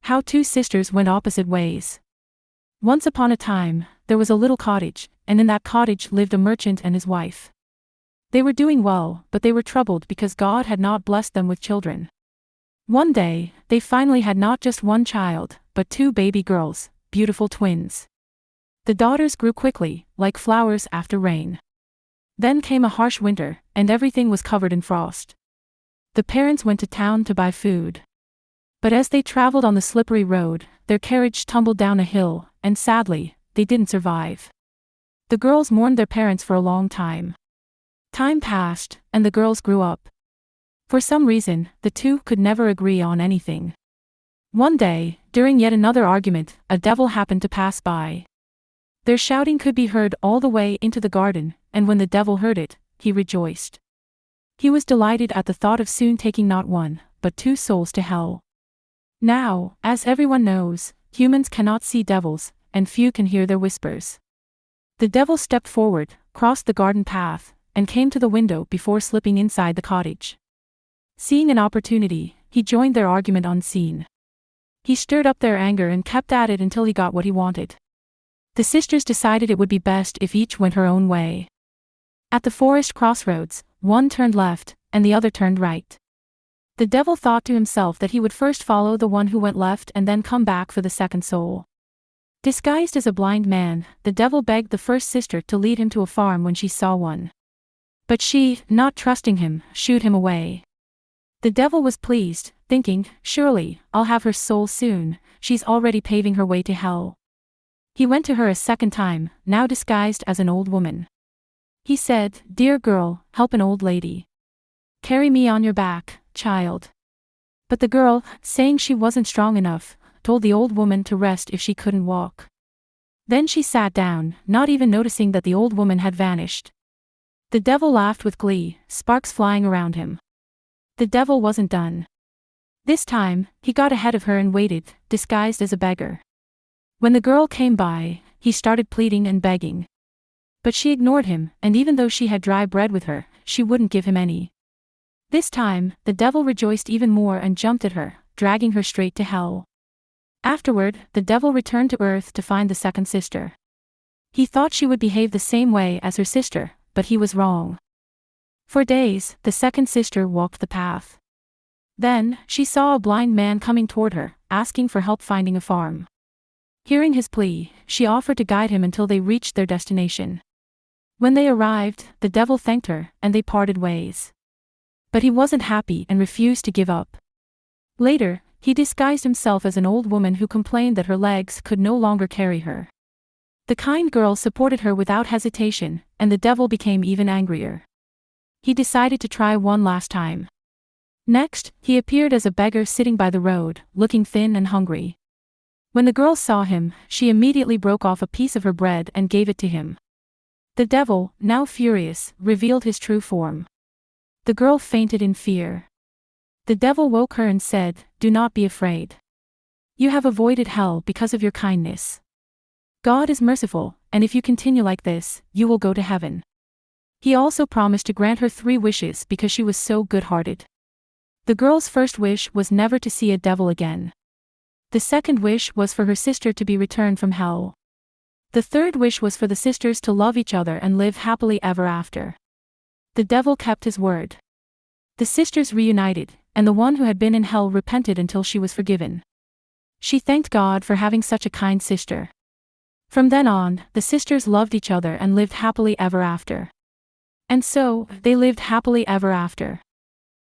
How two sisters went opposite ways. Once upon a time, there was a little cottage, and in that cottage lived a merchant and his wife. They were doing well, but they were troubled because God had not blessed them with children. One day, they finally had not just one child, but two baby girls, beautiful twins. The daughters grew quickly, like flowers after rain. Then came a harsh winter, and everything was covered in frost. The parents went to town to buy food. But as they traveled on the slippery road, their carriage tumbled down a hill, and sadly, they didn't survive. The girls mourned their parents for a long time. Time passed, and the girls grew up. For some reason, the two could never agree on anything. One day, during yet another argument, a devil happened to pass by. Their shouting could be heard all the way into the garden, and when the devil heard it, he rejoiced. He was delighted at the thought of soon taking not one, but two souls to hell. Now, as everyone knows, humans cannot see devils, and few can hear their whispers. The devil stepped forward, crossed the garden path, and came to the window before slipping inside the cottage. Seeing an opportunity, he joined their argument unseen. He stirred up their anger and kept at it until he got what he wanted. The sisters decided it would be best if each went her own way. At the forest crossroads, one turned left, and the other turned right. The devil thought to himself that he would first follow the one who went left and then come back for the second soul. Disguised as a blind man, the devil begged the first sister to lead him to a farm when she saw one. But she, not trusting him, shooed him away. The devil was pleased, thinking, surely, I'll have her soul soon, she's already paving her way to hell. He went to her a second time, now disguised as an old woman. He said, "Dear girl, help an old lady. Carry me on your back, child." But the girl, saying she wasn't strong enough, told the old woman to rest if she couldn't walk. Then she sat down, not even noticing that the old woman had vanished. The devil laughed with glee, sparks flying around him. The devil wasn't done. This time, he got ahead of her and waited, disguised as a beggar. When the girl came by, he started pleading and begging. But she ignored him, and even though she had dry bread with her, she wouldn't give him any. This time, the devil rejoiced even more and jumped at her, dragging her straight to hell. Afterward, the devil returned to earth to find the second sister. He thought she would behave the same way as her sister, but he was wrong. For days, the second sister walked the path. Then, she saw a blind man coming toward her, asking for help finding a farm. Hearing his plea, she offered to guide him until they reached their destination. When they arrived, the devil thanked her, and they parted ways. But he wasn't happy and refused to give up. Later, he disguised himself as an old woman who complained that her legs could no longer carry her. The kind girl supported her without hesitation, and the devil became even angrier. He decided to try one last time. Next, he appeared as a beggar sitting by the road, looking thin and hungry. When the girl saw him, she immediately broke off a piece of her bread and gave it to him. The devil, now furious, revealed his true form. The girl fainted in fear. The devil woke her and said, "Do not be afraid. You have avoided hell because of your kindness. God is merciful, and if you continue like this, you will go to heaven." He also promised to grant her 3 wishes because she was so good-hearted. The girl's first wish was never to see a devil again. The second wish was for her sister to be returned from hell. The third wish was for the sisters to love each other and live happily ever after. The devil kept his word. The sisters reunited, and the one who had been in hell repented until she was forgiven. She thanked God for having such a kind sister. From then on, the sisters loved each other and lived happily ever after. And so, they lived happily ever after.